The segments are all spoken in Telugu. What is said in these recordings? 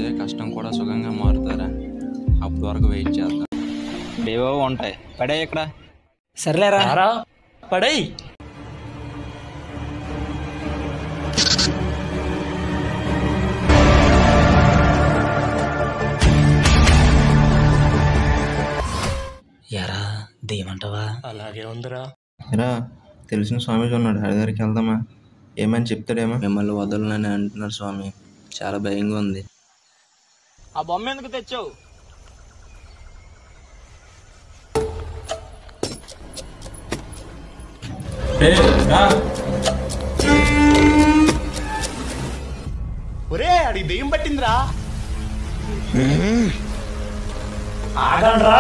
వస్తే కష్టం కూడా సుఖంగా మారుతారా? అప్పటి వరకు వెయిట్ చేద్దాం. ఏవో ఉంటాయి, పడే ఇక్కడ. సర్లేరా పడై. ఎరా దేమంటావా? అలాగే ఉందిరా. రా, తెలిసిన స్వామీజీ ఉన్నాడు, హరి దగ్గరికి వెళ్దామా? ఏమని చెప్తాడేమో. మిమ్మల్ని వదలనని అంటున్నారు స్వామి, చాలా భయంగా ఉంది. ఆ బొమ్మ ఎందుకు తెచ్చావు? ఒరే అడిగి దెయ్యం పట్టిందిరా. ఆగండ్రా.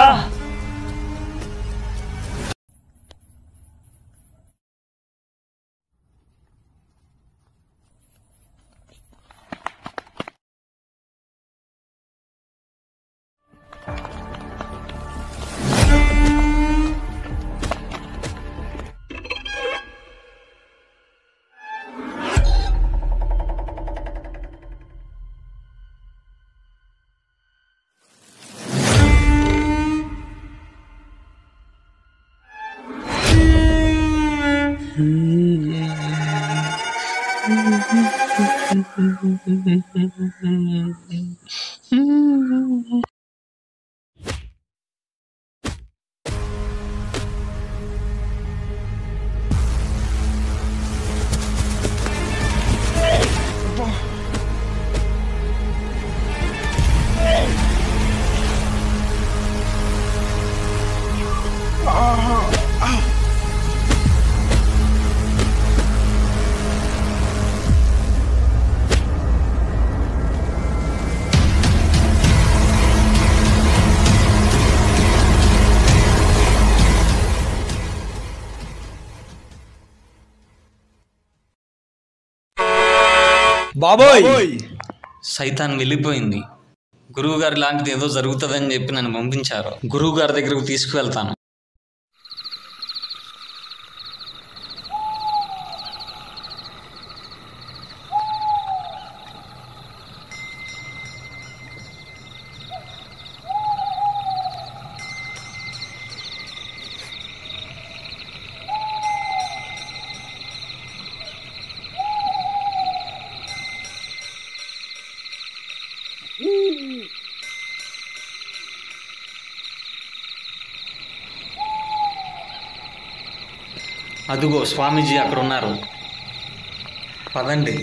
బాబోయ్, సైతాన్ వెళ్ళిపోయింది. గురువు గారి లాంటిది ఏదో జరుగుతుందని చెప్పి నన్ను పంపించారు. గురువు గారి దగ్గరకు తీసుకువెళ్తాను. అదుగో స్వామీజీ అక్కడ ఉన్నారు, పదండి.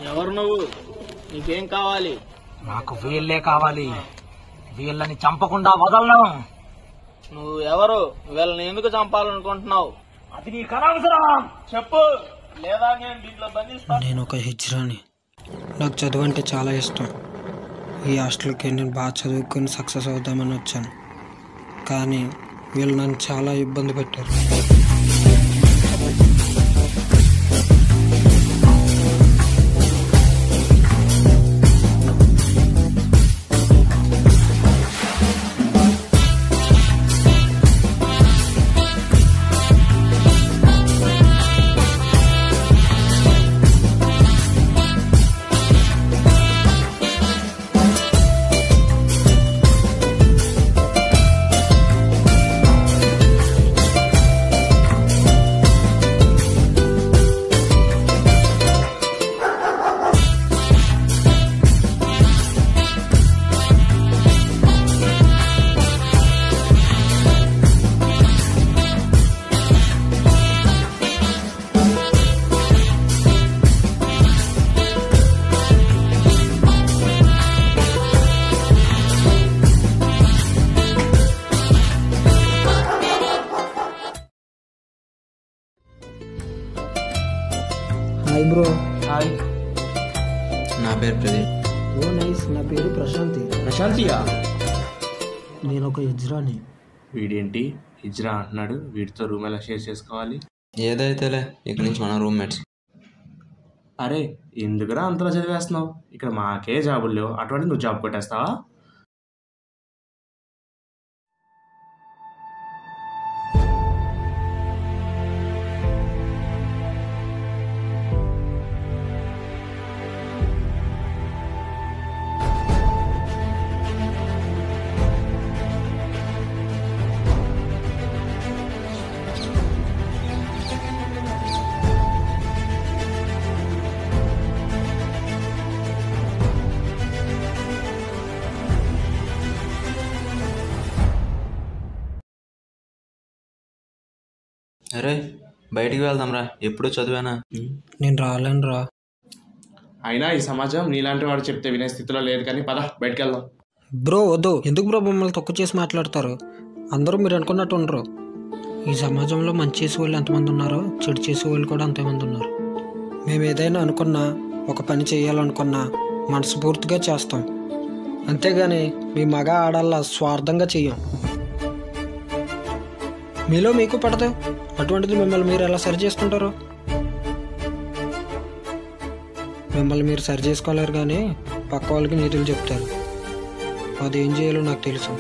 ఎవరు నువ్వు? నీకేం కావాలి? నాకు వీళ్ళే కావాలి. వీళ్ళని చంపకుండా వదలను. నువ్వు ఎవరు? వీళ్ళని ఎందుకు చంపాలనుకుంటున్నావు? అది నీకు అనవసరం. చెప్పు, లేదా నేను దీంట్లో బంధిస్తాను. నేను ఒక హిజ్రాని. నాకు చదువు అంటే చాలా ఇష్టం. ఈ హాస్టల్కి నేను బాగా చదువుకొని సక్సెస్ అవుదామని వచ్చాను, కానీ వీళ్ళు నన్ను చాలా ఇబ్బంది పెట్టారు. Hi bro. హాయ్. నా పేరు ప్రదీప్. ఓ నైస్. నా పేరు ప్రశాంతి. ప్రశాంతియా? నేను ఒక ఇజ్రాని. వీడేంటి హిజ్రా అంటున్నాడు? వీడితో రూమ్ ఎలా షేర్ చేసుకోవాలి? ఏదైతేలే, ఇక్కడి నుంచి మన రూమ్మేట్స్. అరే ఎందుకురా అంతలా చదివేస్తున్నావు? ఇక్కడ మాకే జాబులు లేవు, అటువంటి నువ్వు జాబ్ కొట్టేస్తావా? అరే బయటికి వెళ్దాంరా, ఎప్పుడు చదివానా? నేను రాలేను రా. అయినా ఈ సమాజం నీలాంటి వాడు చెప్తే వినే స్థితిలో లేదు, కానీ పద బయటికి వెళ్దాం. బ్రో వద్దు. ఎందుకు బ్రో మమ్మల్ని తక్కువ చేసి మాట్లాడతారు? అందరూ మీరు అనుకున్నట్టు ఉండరు. ఈ సమాజంలో మంచి చేసే వాళ్ళు ఎంతమంది ఉన్నారో చెడు చేసే వాళ్ళు కూడా అంతమంది ఉన్నారు. మేము ఏదైనా అనుకున్నా, ఒక పని చేయాలనుకున్నా మనస్ఫూర్తిగా చేస్తాం, అంతేగాని మీ మగ ఆడల్లా స్వార్థంగా చెయ్యం. మీలో మీకు పడదు, అటువంటిది మిమ్మల్ని మీరు ఎలా సరి చేసుకుంటారు? మిమ్మల్ని మీరు సరి చేసుకోలేరు, కానీ పక్క వాళ్ళకి నీతులు చెప్తారు. అదేం చేయాలో నాకు తెలుసు.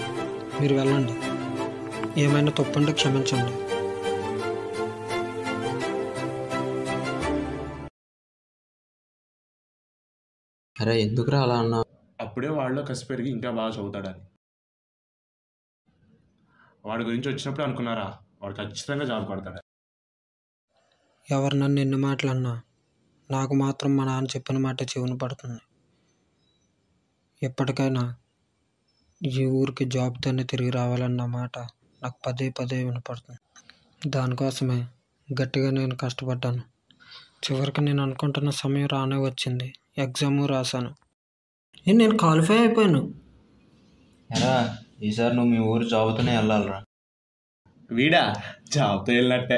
మీరు వెళ్ళండి. ఏమైనా తప్పుంటే క్షమించండి. అరే ఎందుకురా అలా అన్నా? అప్పుడే వాడిలో కసి పెరిగి ఇంకా బాగా చదువుతాడని. వాడి గురించి వచ్చినప్పుడు అనుకున్నారా వాడు ఖచ్చితంగా జాబ్ కొడతాడు. ఎవరు నన్ను ఎన్ని మాటలన్నా నాకు మాత్రం మా నాన్న చెప్పిన మాట చెవిన పడుతుంది. ఎప్పటికైనా ఈ ఊరికి జాబ్తోనే తిరిగి రావాలన్న మాట నాకు పదే పదే వినపడుతుంది. దానికోసమే గట్టిగా నేను కష్టపడ్డాను. చివరికి నేను అనుకుంటున్న సమయం రానే వచ్చింది. ఎగ్జాము రాశాను. నేను క్వాలిఫై అయిపోయాను. ఎరా ఈసారి నువ్వు మీ ఊరు జాబుతోనే వెళ్ళాలిరా. వీడా జాబ్తో వెళ్ళినట్టే.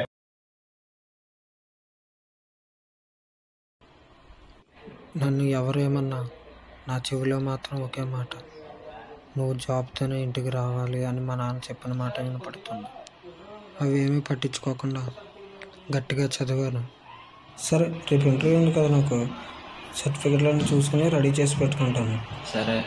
నన్ను ఎవరేమన్నా నా చెవిలో మాత్రం ఒకే మాట, నువ్వు జాబ్తోనే ఇంటికి రావాలి అని మా నాన్న చెప్పిన మాట వినపడుతుంది. అవి ఏమీ పట్టించుకోకుండా గట్టిగా చదివాను. సరే రేపు ఇంటర్వ్యూ ఉంది కదా, నాకు సర్టిఫికెట్లను చూసుకుని రెడీ చేసి పెట్టుకుంటాను. సరే.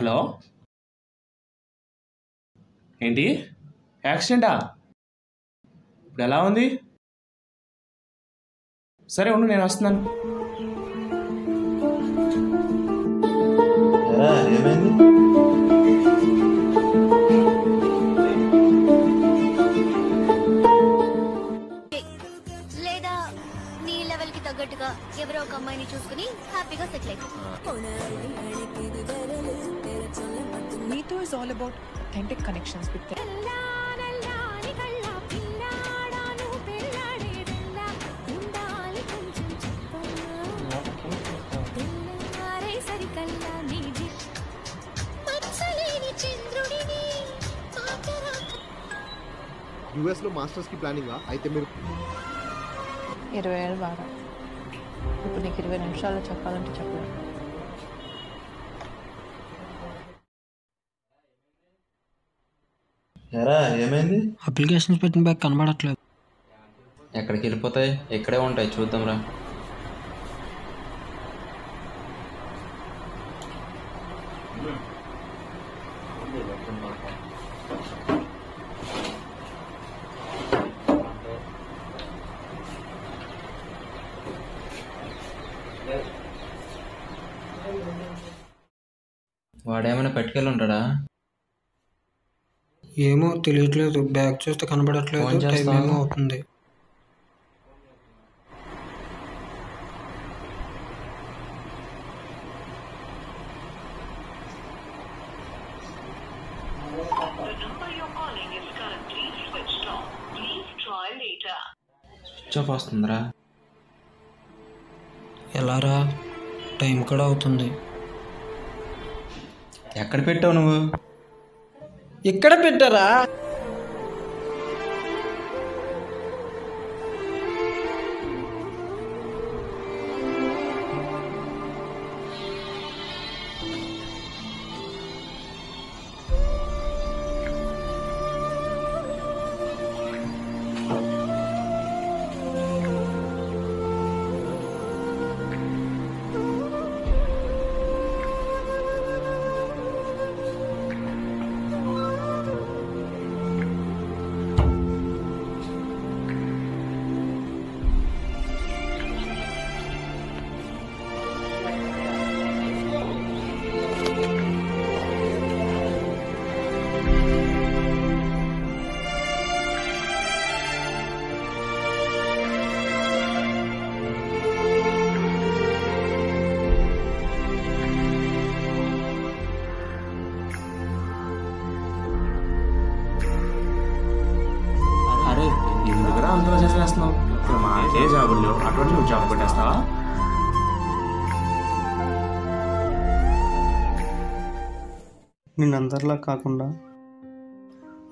హలో, ఏంటి యాక్సిడెంటా? ఇప్పుడు ఎలా ఉంది? సరే ఉండు, నేను వస్తున్నాను. ఏమైంది? లేదా నీ లెవెల్ కి తగ్గట్టుగా ఎవరో ఒక అమ్మాయిని చూసుకుని హ్యాపీగా సెటిల్ అయిపో. Neetu is all about authentic connections with them. US లో మాస్టర్స్ కి ప్లానింగ్ అయితే మీరు 20 ఏళ్ళు బాగా. ఇప్పుడు నీకు 20 నిమిషాల్లో చెప్పాలంటే చెప్పలేదు. ఎరా ఏమైంది? అప్లికేషన్స్ పెట్టిన బ్యాగ్ కనబడట్లేదు. ఎక్కడికి వెళ్ళిపోతాయి? ఇక్కడే ఉంటాయి, చూద్దాంరా. వాడేమైనా పట్టుకెళ్ళి ఉంటాడా? ఏమో తెలియట్లేదు. బ్యాగ్ చూస్తే కనబడట్లేదు. ఫోన్ టైం చేస్తావా? ఏమో అవుతుంది. స్విచ్ ఆఫ్ వస్తుందిరా. ఎలారా? టైం కూడా అవుతుంది. ఎక్కడ పెట్టావు నువ్వు? ఇక్కడ పెట్టారా? అరే ఎందుకురా అంతలా చేసేస్తున్నావు? ఇక్కడ మాకే జాబులు లేవు, అటువంటి నువ్వు జాబ్ కొట్టేస్తావా? నేను అందరిలా కాకుండా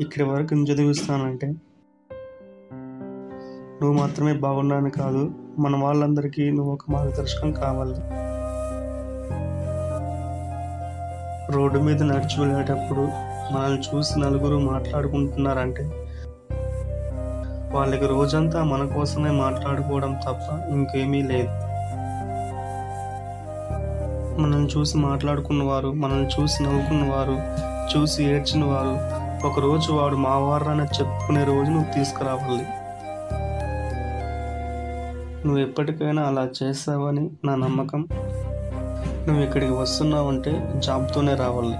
ఇక్కడి వరకు నేను చదివిస్తానంటే నువ్వు మాత్రమే బాగున్నాను కాదు, మన వాళ్ళందరికీ నువ్వు ఒక మార్గదర్శకం కావాలి. రోడ్డు మీద నడిచి వెళ్ళేటప్పుడు మనల్ని చూసి నలుగురు మాట్లాడుకుంటున్నారంటే వాళ్ళకి రోజంతా మన కోసమే మాట్లాడుకోవడం తప్ప ఇంకేమీ లేదు. మనల్ని చూసి మాట్లాడుకున్నవారు, మనల్ని చూసి నవ్వుకున్నవారు, చూసి ఏడ్చిన వారు ఒకరోజు వాడు మా వారని చెప్పుకునే రోజు నువ్వు తీసుకురావాలి. నువ్వు ఎప్పటికైనా అలా చేస్తావని నా నమ్మకం. నువ్వు ఇక్కడికి వస్తున్నావంటే జాబ్తోనే రావాలి.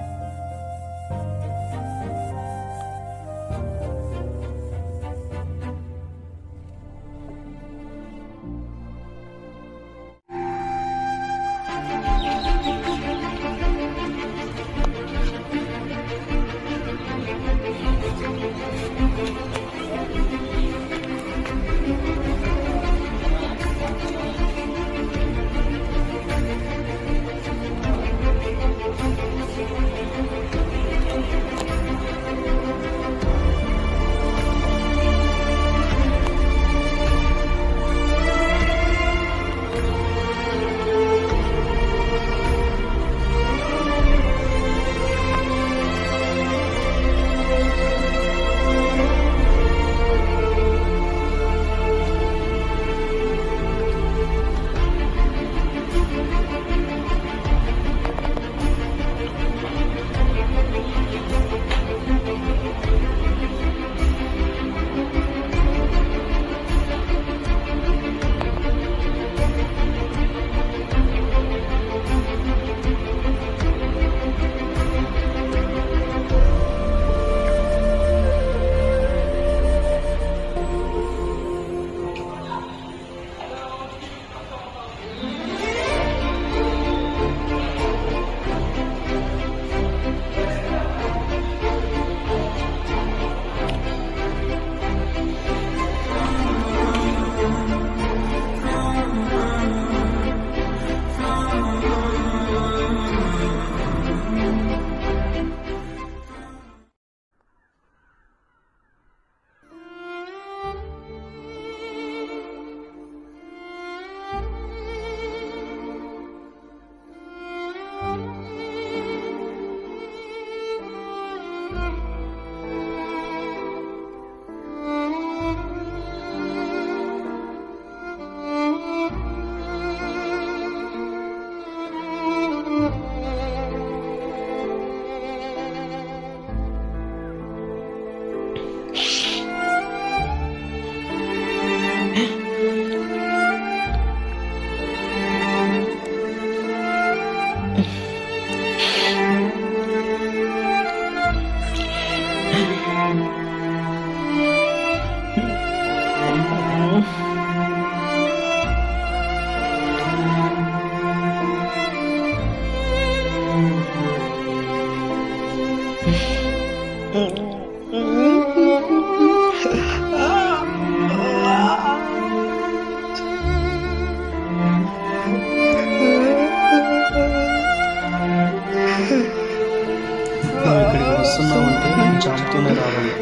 నువ్వు ఇక్కడికి వస్తున్నావంటే నేను చంపుతూనే రావాలి.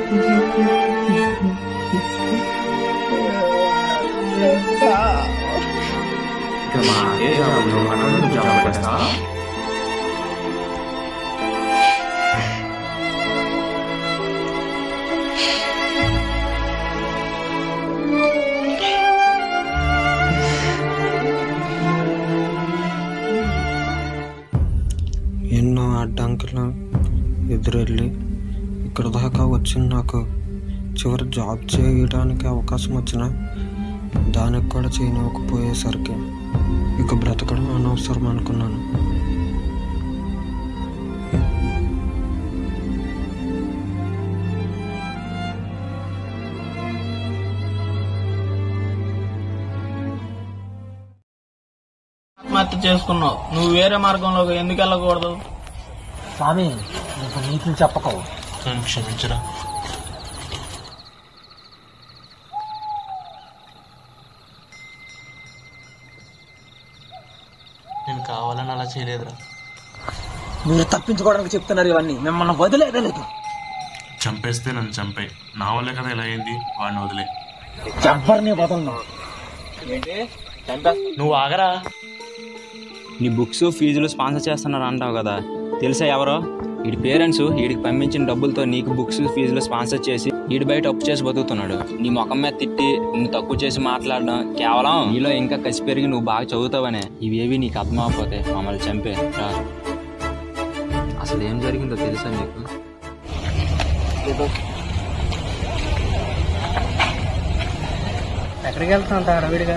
ఇక్కడ మాకే జాబులు అటువంటి జాబ్ చేస్తా. ఎన్నో అడ్డంకులు ఎదురెళ్ళి ఇక్కడ దాకా వచ్చింది. నాకు చివరి జాబ్ చేయడానికి అవకాశం వచ్చినా దానికి కూడా చేయనివ్వకపోయేసరికి ఇక బ్రతకడం అనవసరం అనుకున్నాను. ఆత్మహత్య చేసుకున్నావు. నువ్వు వేరే మార్గంలోకి ఎందుకు వెళ్ళకూడదు? స్వామి నీకు నీతులు చెప్పకవు. క్షమించరా. నేను కావాలని అలా చేయలేదురా. మీరు తప్పించుకోవడానికి చెప్తున్నారు ఇవన్నీ. మిమ్మల్ని వదిలేదే లేదు. చంపేస్తే నన్ను చంపాయి. నా వల్లే కదా ఇలా అయింది. వాడిని వదిలే. ఎవరిని వదలను. నువ్వు ఆగరా. నీ బుక్స్ ఫీజులు స్పాన్సర్ చేస్తున్నారు అంటావు కదా, తెలుసా ఎవరో? వీడి పేరెంట్స్ వీడికి పంపించిన డబ్బులతో నీకు బుక్స్ ఫీజులు స్పాన్సర్ చేసి వీడి బయట అప్పు చేసి బతుకుతున్నాడు. నీ ముఖం మీద తిట్టి నిన్ను తక్కువ చేసి మాట్లాడడం కేవలం నీలో ఇంకా కసి పెరిగి నువ్వు బాగా చదువుతావనే. ఇవేవి నీకు అర్థం అవ్వకపోతే మమ్మల్ని చంపే రా. అసలు ఏం జరిగిందో తెలుసా నీకు? ఎక్కడికి వెళ్తాను అడవిడిగా?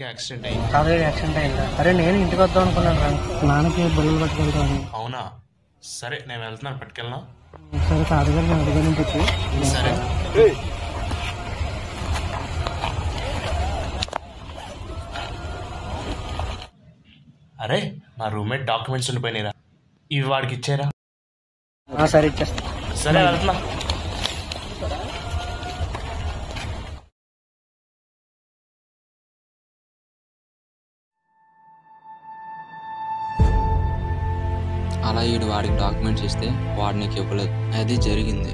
యాక్సిడెంట్ అయింది. తాతగారికి యాక్సిడెంట్ అయిందా? అరే నేను ఇంటికి వద్దాం అనుకున్నాను రా. నాన్నకి బుల్లలు పట్టుకెళ్తాను. అవునా? సరే నేను వెళ్తున్నాను. పట్టుకెళ్ళనా? సరే తాతగారికి అడిగా నుంచి వచ్చి. సరే. అరే నా రూమ్మేట్ డాక్యుమెంట్స్ ఉండిపోయినాయిరా. ఇవి వాడికి ఇచ్చారా? సరే ఇచ్చేస్తా. సరే వెళ్తున్నా. అలా వీడు వాడికి డాక్యుమెంట్స్ ఇస్తే వాడు నీకు ఇవ్వలేదు. అది జరిగింది.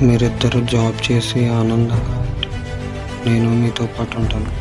మీరిద్దరూ జాబ్ చేసి ఆనందంగా ఉంటే నేను మీతో పాటు ఉంటాను.